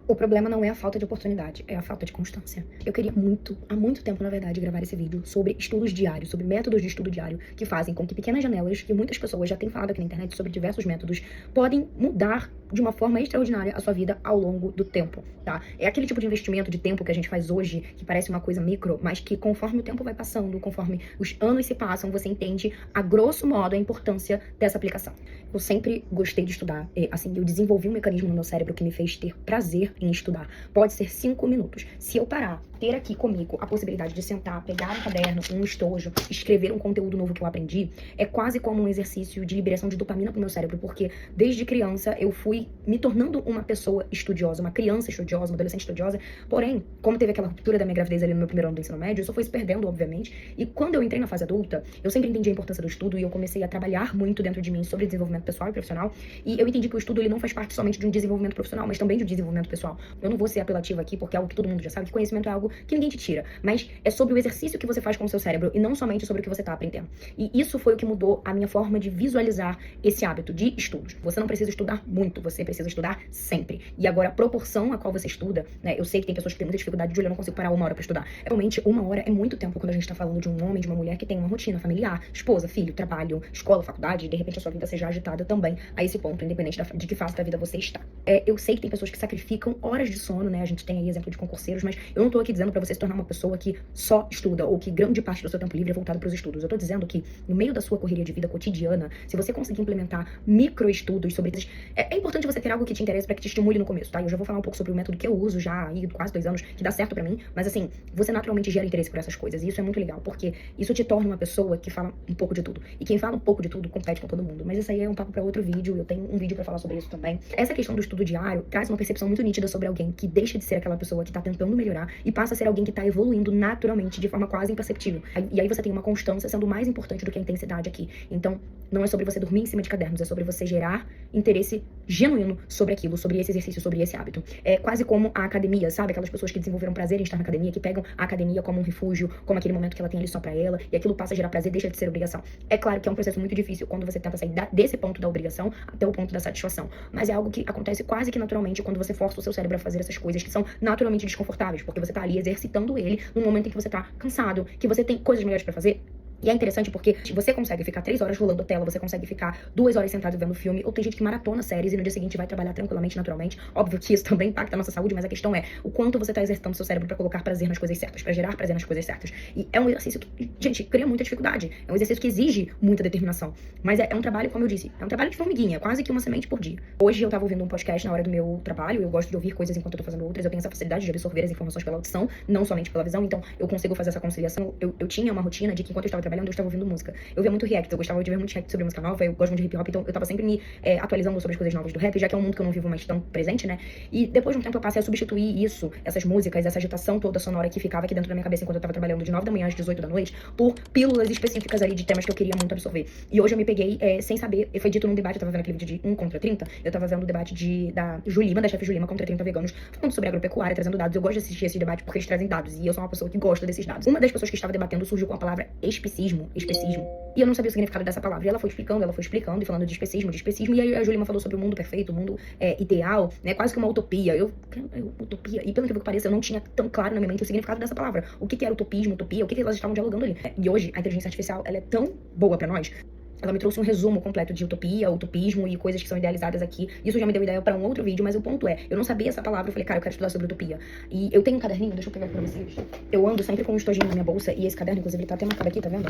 O problema não é a falta de oportunidade, é a falta de constância. Eu queria muito, há muito tempo, na verdade, gravar esse vídeo sobre estudos diários, sobre métodos de estudo diário que fazem com que pequenas janelas, que muitas pessoas já têm falado aqui na internet sobre diversos métodos, podem mudar de uma forma extraordinária a sua vida ao longo do tempo, tá? É aquele tipo de investimento de tempo que a gente faz hoje, que parece uma coisa micro, mas que conforme o tempo vai passando, conforme os anos se passam, você entende, a grosso modo, a importância dessa aplicação. Eu sempre gostei de estudar, assim, eu desenvolvi um mecanismo no meu cérebro que me fez ter prazer em estudar. Pode ser 5 minutos. Se eu parar, ter aqui comigo a possibilidade de sentar, pegar um caderno, um estojo, escrever um conteúdo novo que eu aprendi, é quase como um exercício de liberação de dopamina pro meu cérebro, porque desde criança eu fui me tornando uma pessoa estudiosa, uma criança estudiosa, uma adolescente estudiosa, porém, como teve aquela ruptura da minha gravidez ali no meu primeiro ano do ensino médio, isso foi se perdendo, obviamente, e quando eu entrei na fase adulta, eu sempre entendi a importância do estudo e eu comecei a trabalhar muito dentro de mim sobre desenvolvimento pessoal e profissional, e eu entendi que o estudo ele não faz parte somente de um desenvolvimento profissional, mas também de um desenvolvimento pessoal. Eu não vou ser apelativa aqui, porque é algo que todo mundo já sabe, que conhecimento é algo que ninguém te tira, mas é sobre o exercício que você faz com o seu cérebro e não somente sobre o que você tá aprendendo. E isso foi o que mudou a minha forma de visualizar esse hábito de estudos. Você não precisa estudar muito, você precisa estudar sempre. E agora, a proporção a qual você estuda, né, eu sei que tem pessoas que têm muita dificuldade de olhar, eu não consigo parar 1 hora pra estudar. Realmente, 1 hora é muito tempo quando a gente tá falando de um homem, de uma mulher que tem uma rotina familiar, esposa, filho, trabalho, escola, faculdade, e de repente a sua vida seja agitada também a esse ponto, independente de que fase da vida você está. Eu sei que tem pessoas que sacrificam horas de sono, né, a gente tem aí exemplo de concurseiros, mas eu não tô aqui dizendo pra você se tornar uma pessoa que só estuda ou que grande parte do seu tempo livre é voltado pros estudos. Eu tô dizendo que no meio da sua correria de vida cotidiana, se você conseguir implementar microestudos sobre isso, é importante você ter algo que te interesse pra que te estimule no começo, tá? Eu já vou falar um pouco sobre o método que eu uso já há quase 2 anos, que dá certo pra mim, mas assim, você naturalmente gera interesse por essas coisas e isso é muito legal, porque isso te torna uma pessoa que fala um pouco de tudo. E quem fala um pouco de tudo compete com todo mundo. Mas isso aí é um papo pra outro vídeo, eu tenho um vídeo pra falar sobre isso também. Essa questão do estudo diário traz uma percepção muito nítida sobre alguém que deixa de ser aquela pessoa que tá tentando melhorar e passa a ser alguém que tá evoluindo naturalmente, de forma quase imperceptível. E aí você tem uma constância sendo mais importante do que a intensidade aqui. Então, não é sobre você dormir em cima de cadernos, é sobre você gerar interesse genuíno sobre aquilo, sobre esse exercício, sobre esse hábito. É quase como a academia, sabe? Aquelas pessoas que desenvolveram prazer em estar na academia, que pegam a academia como um refúgio, como aquele momento que ela tem ali só pra ela, e aquilo passa a gerar prazer, deixa de ser obrigação. É claro que é um processo muito difícil quando você tenta sair desse ponto da obrigação até o ponto da satisfação. Mas é algo que acontece quase que naturalmente quando você força o seu cérebro a fazer essas coisas que são naturalmente desconfortáveis, porque você tá ali exercitando ele num momento em que você tá cansado, que você tem coisas melhores pra fazer. E é interessante porque você consegue ficar 3 horas rolando a tela, você consegue ficar 2 horas sentado vendo filme, ou tem gente que maratona séries e no dia seguinte vai trabalhar tranquilamente, naturalmente. Óbvio que isso também impacta a nossa saúde, mas a questão é o quanto você tá exercitando seu cérebro pra colocar prazer nas coisas certas, pra gerar prazer nas coisas certas. E é um exercício que, gente, cria muita dificuldade. É um exercício que exige muita determinação. Mas é um trabalho, como eu disse, é um trabalho de formiguinha, quase que uma semente por dia. Hoje eu tava ouvindo um podcast na hora do meu trabalho, eu gosto de ouvir coisas enquanto eu tô fazendo outras, eu tenho essa facilidade de absorver as informações pela audição, não somente pela visão, então eu consigo fazer essa conciliação. Eu tinha uma rotina de que enquanto eu estava trabalhando, eu estava ouvindo música. Eu via muito react, eu gostava de ver muito react sobre música nova, eu gosto muito de hip hop, então eu tava sempre me atualizando sobre as coisas novas do rap, já que é um mundo que eu não vivo mais tão presente, né? E depois de um tempo eu passei a substituir isso, essas músicas, essa agitação toda sonora que ficava aqui dentro da minha cabeça enquanto eu tava trabalhando de 9 da manhã às 18 da noite, por pílulas específicas ali de temas que eu queria muito absorver. E hoje eu me peguei sem saber, e foi dito num debate, eu tava vendo aquele vídeo de 1 contra 30, eu tava vendo o debate da Julima, da chefe Julima contra 30 veganos, falando sobre agropecuária, trazendo dados. Eu gosto de assistir esse debate porque eles trazem dados, e eu sou uma pessoa que gosta desses dados. Uma das pessoas que estava debatendo surgiu com a palavra especismo, e eu não sabia o significado dessa palavra. E ela foi explicando, e falando de especismo, e aí a Julima falou sobre o mundo perfeito, o mundo ideal, né, quase que uma utopia. Utopia, e pelo que pareça, eu não tinha tão claro na minha mente o significado dessa palavra. O que era utopismo, utopia, o que elas estavam dialogando ali. E hoje, a inteligência artificial, ela é tão boa pra nós. Ela me trouxe um resumo completo de utopia, utopismo e coisas que são idealizadas aqui. Isso já me deu ideia pra um outro vídeo, mas o ponto é, eu não sabia essa palavra, eu falei, cara, eu quero estudar sobre utopia. E eu tenho um caderninho, deixa eu pegar aqui pra vocês. Eu ando sempre com um estojinho na minha bolsa, e esse caderno, inclusive, ele tá até marcado aqui, tá vendo?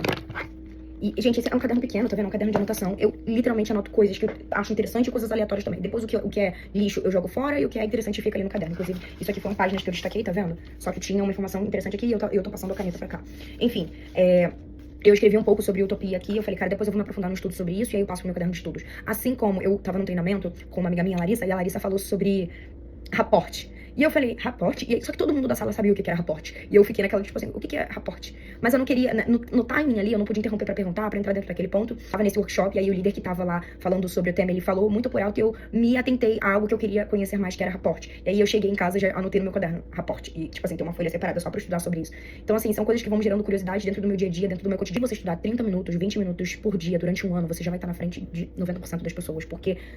E, gente, esse é um caderno pequeno, tá vendo? É um caderno de anotação. Eu literalmente anoto coisas que eu acho interessante e coisas aleatórias também. Depois o que é lixo eu jogo fora e o que é interessante fica ali no caderno. Inclusive, isso aqui foram páginas que eu destaquei, tá vendo? Só que tinha uma informação interessante aqui e eu tô passando a caneta pra cá. Enfim, eu escrevi um pouco sobre utopia aqui, eu falei, cara, depois eu vou me aprofundar no estudo sobre isso, e aí eu passo pro meu caderno de estudos. Assim como eu tava no treinamento com uma amiga minha, Larissa, e a Larissa falou sobre raporte. E eu falei, raporte? Só que todo mundo da sala sabia o que era raporte. E eu fiquei naquela, tipo assim, o que é raporte? Mas eu não queria, no timing ali, eu não podia interromper pra perguntar, pra entrar dentro daquele ponto. Tava nesse workshop, e aí o líder que tava lá falando sobre o tema, ele falou muito por alto, e eu me atentei a algo que eu queria conhecer mais, que era raporte. E aí eu cheguei em casa e já anotei no meu caderno, raporte. E, tipo assim, tem uma folha separada só pra estudar sobre isso. Então, assim, são coisas que vão gerando curiosidade dentro do meu dia a dia, dentro do meu cotidiano. Você estudar 30 minutos, 20 minutos por dia durante um ano, você já vai estar na frente de 90% das pessoas.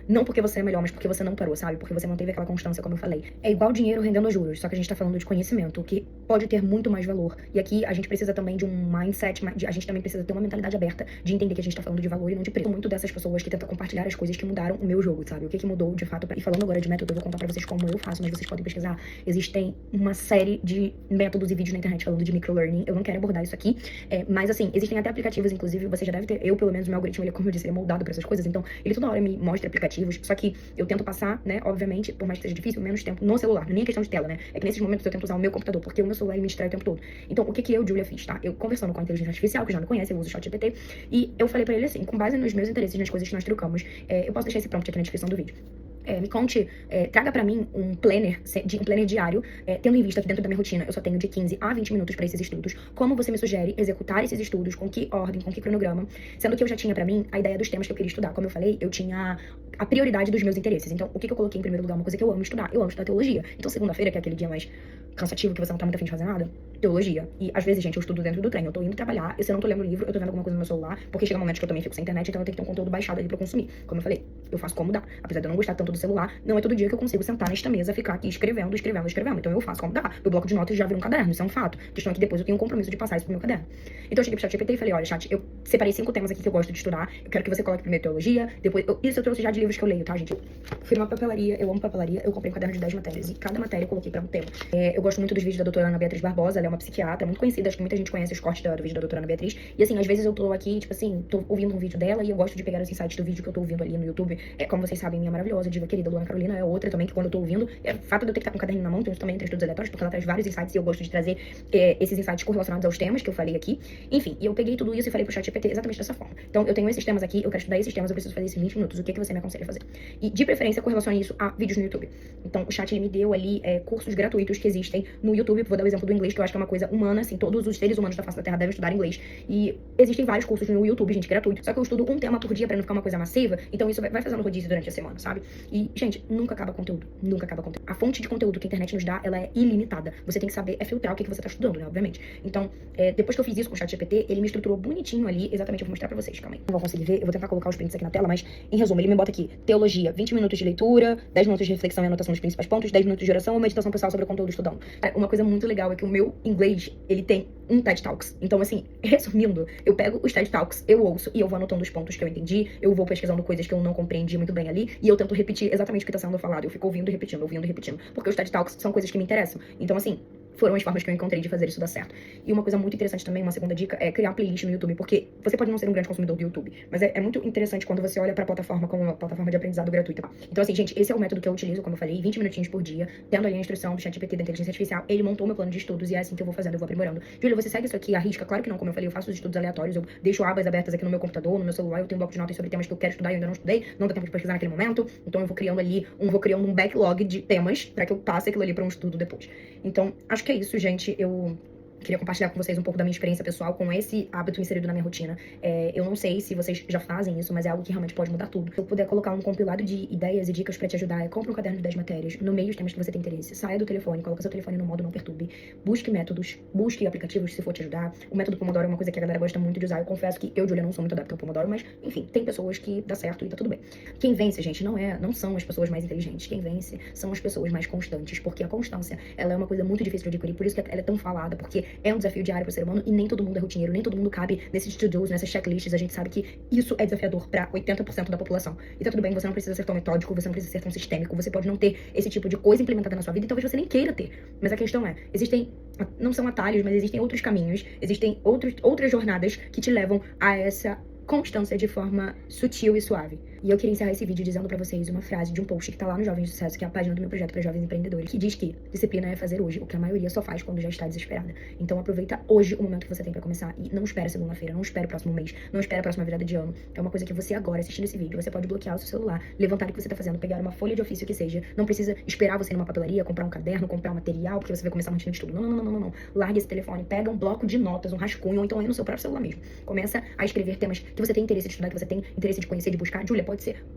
Não porque você é melhor, mas porque você não parou, sabe? Porque você manteve aquela constância, como eu falei. É igual dinheiro dinheiro rendendo juros, só que a gente tá falando de conhecimento, que pode ter muito mais valor. E aqui a gente precisa também de um mindset, a gente também precisa ter uma mentalidade aberta de entender que a gente tá falando de valor e não de preço. Muito dessas pessoas que tentam compartilhar as coisas que mudaram o meu jogo, sabe? O que que mudou de fato. E falando agora de método, eu vou contar pra vocês como eu faço, mas vocês podem pesquisar. Existem uma série de métodos e vídeos na internet falando de microlearning. Eu não quero abordar isso aqui, mas assim, existem até aplicativos, inclusive, você já deve ter, eu pelo menos, o meu algoritmo, ele, como eu disse, ele é moldado pra essas coisas, então ele toda hora me mostra aplicativos, só que eu tento passar, né, obviamente, por mais que seja difícil, menos tempo no celular, não é nem questão de tela, né, é que nesses momentos eu tento usar o meu computador, porque o meu celular ele me distrai o tempo todo. Então, o que que eu, Julia, fiz, tá? Eu conversando com a inteligência artificial, que já me conhece, eu uso o ChatGPT, e eu falei pra ele assim, com base nos meus interesses, nas coisas que nós trocamos, eu posso deixar esse prompt aqui na descrição do vídeo. Me conte, traga pra mim um planner diário, tendo em vista que dentro da minha rotina eu só tenho de 15 a 20 minutos pra esses estudos. Como você me sugere executar esses estudos, com que ordem, com que cronograma, sendo que eu já tinha pra mim a ideia dos temas que eu queria estudar. Como eu falei, eu tinha a prioridade dos meus interesses. Então, o que eu coloquei em primeiro lugar? Uma coisa que eu amo estudar. Eu amo estudar teologia. Então, segunda-feira, que é aquele dia mais cansativo, que você não tá muito afim de fazer nada, teologia. E às vezes, gente, eu estudo dentro do trem. Eu tô indo trabalhar, e se eu não tô lendo livro, eu tô vendo alguma coisa no meu celular, porque chega momentos que eu também fico sem internet, então eu tenho que ter um conteúdo baixado ali pra eu consumir. Como eu falei, eu faço como dá. Apesar de eu não gostar tanto do celular, não é todo dia que eu consigo sentar nesta mesa, ficar aqui escrevendo. Então eu faço como dá. Meu bloco de notas já vira um caderno, isso é um fato. A questão é que depois eu tenho um compromisso de passar isso pro meu caderno. Então eu cheguei pro ChatGPT e falei, olha, chat, eu separei 5 temas aqui que eu gosto de estudar. Eu quero que você coloque primeiro teologia, depois... Isso eu trouxe já de livros que eu leio, tá, gente? Fui numa papelaria, eu amo papelaria, eu comprei um caderno de 10 matérias e cada matéria eu coloquei pra um tema. Eu gosto muito dos vídeos da doutora Ana Beatriz Barbosa, ela é uma psiquiatra muito conhecida, acho que muita gente conhece os cortes do vídeo da doutora Ana Beatriz. E assim, às vezes eu tô aqui, tipo assim, tô ouvindo um vídeo dela e eu gosto de pegar os insights do vídeo que eu tô ouvindo ali no YouTube. Como vocês sabem, minha maravilhosa diva querida Luana Carolina é outra também, que quando eu tô ouvindo, o fato de eu ter que estar com o caderninho na mão, tem também entre estudos aleatórios, porque ela traz vários insights e eu gosto de trazer esses insights correlacionados aos temas que eu falei aqui. Enfim, e eu peguei tudo isso e falei pro ChatGPT exatamente dessa forma. Então, eu tenho esses temas aqui, eu quero estudar esses temas, eu preciso fazer esses 20 minutos. O que você me aconselha a fazer? E, de preferência, correlacione isso a vídeos no YouTube. Então, o chat, ele me deu ali cursos gratuitos que existem no YouTube. Vou dar o exemplo do inglês, que eu acho que é uma coisa humana, assim, todos os seres humanos da face da Terra devem estudar inglês. E existem vários cursos no YouTube, gente, gratuitos. Só que eu estudo um tema por dia pra não ficar uma coisa massiva, então isso vai fazendo rodízio durante a semana, sabe? E, gente, nunca acaba conteúdo. Nunca acaba conteúdo. A fonte de conteúdo que a internet nos dá, ela é ilimitada. Você tem que saber filtrar o que você tá estudando, né, obviamente. Então, depois que eu fiz isso com o ChatGPT, ele me estruturou bonitinho ali, exatamente, eu vou mostrar pra vocês, calma aí. Não vou conseguir ver, eu vou tentar colocar os prints aqui na tela, mas, em resumo, ele me bota aqui, teologia, 20 minutos de leitura, 10 minutos de reflexão e anotação dos principais pontos, 10 minutos de oração ou meditação pessoal sobre o conteúdo estudando. Uma coisa muito legal é que o meu inglês, ele tem um TED Talks. Então, assim, resumindo, eu pego os TED Talks, eu ouço e eu vou anotando os pontos que eu entendi, eu vou pesquisando coisas que eu não compreendi muito bem ali, e eu tento repetir exatamente o que tá sendo falado. Eu fico ouvindo e repetindo, porque os TED Talks são coisas que me interessam. Então, assim, foram as formas que eu encontrei de fazer isso dar certo. E uma coisa muito interessante também, uma segunda dica, é criar playlist no YouTube, porque você pode não ser um grande consumidor do YouTube, mas é muito interessante quando você olha pra plataforma como uma plataforma de aprendizado gratuita. Então, assim, gente, esse é o método que eu utilizo, como eu falei, 20 minutinhos por dia, tendo ali a instrução do ChatGPT da inteligência artificial, ele montou meu plano de estudos e é assim que eu vou fazendo, eu vou aprimorando. Júlia, você segue isso aqui à risca? Claro que não, como eu falei, eu faço os estudos aleatórios, eu deixo abas abertas aqui no meu computador, no meu celular, eu tenho um bloco de notas sobre temas que eu quero estudar e eu ainda não estudei, não dá tempo de pesquisar naquele momento, então eu vou criando ali, vou criando um backlog de temas pra que eu passe aquilo ali pra um estudo depois. Então, acho que é isso, gente, eu queria compartilhar com vocês um pouco da minha experiência pessoal com esse hábito inserido na minha rotina. Eu não sei se vocês já fazem isso, mas é algo que realmente pode mudar tudo. Se eu puder colocar um compilado de ideias e dicas pra te ajudar, compre um caderno de 10 matérias, nomeie os temas que você tem interesse, saia do telefone, coloca seu telefone no modo não perturbe, busque métodos, busque aplicativos se for te ajudar. O método Pomodoro é uma coisa que a galera gosta muito de usar. Eu confesso que eu, Julia, não sou muito adepta ao Pomodoro, mas, enfim, tem pessoas que dá certo e tá tudo bem. Quem vence, gente, não são as pessoas mais inteligentes. Quem vence são as pessoas mais constantes, porque a constância, ela é uma coisa muito difícil de adquirir, por isso que ela é tão falada, porque é um desafio diário pro ser humano e nem todo mundo é rotineiro, nem todo mundo cabe nesses to-dos, nessas checklists. A gente sabe que isso é desafiador pra 80% da população. E tá tudo bem, você não precisa ser tão metódico, você não precisa ser tão sistêmico, você pode não ter esse tipo de coisa implementada na sua vida e talvez você nem queira ter. Mas a questão é, não são atalhos, mas existem outros caminhos, existem outras jornadas que te levam a essa constância de forma sutil e suave. E eu queria encerrar esse vídeo dizendo pra vocês uma frase de um post que tá lá no Jovens de Sucesso, que é a página do meu projeto para jovens empreendedores, que diz que disciplina é fazer hoje o que a maioria só faz quando já está desesperada. Então aproveita hoje o momento que você tem pra começar e não espera segunda-feira, não espera o próximo mês, não espera a próxima virada de ano. É uma coisa que você agora, assistindo esse vídeo, você pode bloquear o seu celular, levantar o que você tá fazendo, pegar uma folha de ofício que seja, não precisa esperar você ir numa papelaria, comprar um caderno, comprar um material, porque você vai começar uma rotina de estudo. Não. Largue esse telefone, pega um bloco de notas, um rascunho, ou então aí no seu próprio celular mesmo. Começa a escrever temas que você tem interesse de estudar, que você tem interesse de conhecer, de buscar. Júlia,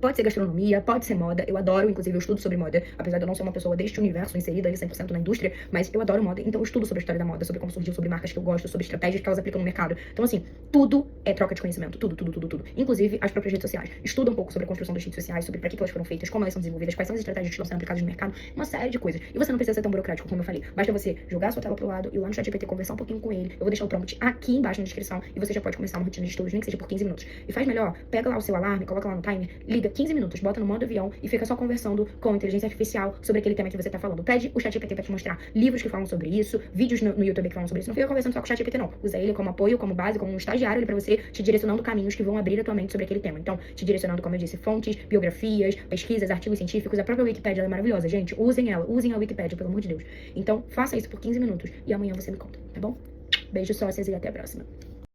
pode ser gastronomia, pode ser moda. Eu adoro, inclusive, eu estudo sobre moda, apesar de eu não ser uma pessoa deste universo inserida ali 100% na indústria, mas eu adoro moda, então eu estudo sobre a história da moda, sobre como surgiu, sobre marcas que eu gosto, sobre estratégias que elas aplicam no mercado. Então, assim, tudo é troca de conhecimento, tudo, tudo, tudo, tudo. Inclusive as próprias redes sociais. Estuda um pouco sobre a construção das redes sociais, sobre para que elas foram feitas, como elas são desenvolvidas, quais são as estratégias que estão sendo aplicadas no mercado, uma série de coisas. E você não precisa ser tão burocrático como eu falei. Basta você jogar a sua tela pro lado, ir lá no ChatGPT, conversar um pouquinho com ele. Eu vou deixar o prompt aqui embaixo na descrição e você já pode começar uma rotina de estudos, nem que seja por 15 minutos. E faz melhor, pega lá o seu alarme, coloca lá no timer, liga 15 minutos, bota no modo avião e fica só conversando com a inteligência artificial sobre aquele tema que você tá falando. Pede o ChatGPT pra te mostrar livros que falam sobre isso, vídeos no YouTube que falam sobre isso. Não fica conversando só com o ChatGPT, não. Usa ele como apoio, como base, como um estagiário ali pra você, te direcionando caminhos que vão abrir a tua mente sobre aquele tema. Então, te direcionando, como eu disse, fontes, biografias, pesquisas, artigos científicos. A própria Wikipédia, ela é maravilhosa, gente. Usem ela, usem a Wikipédia, pelo amor de Deus. Então, faça isso por 15 minutos e amanhã você me conta, tá bom? Beijo, sócias, e até a próxima.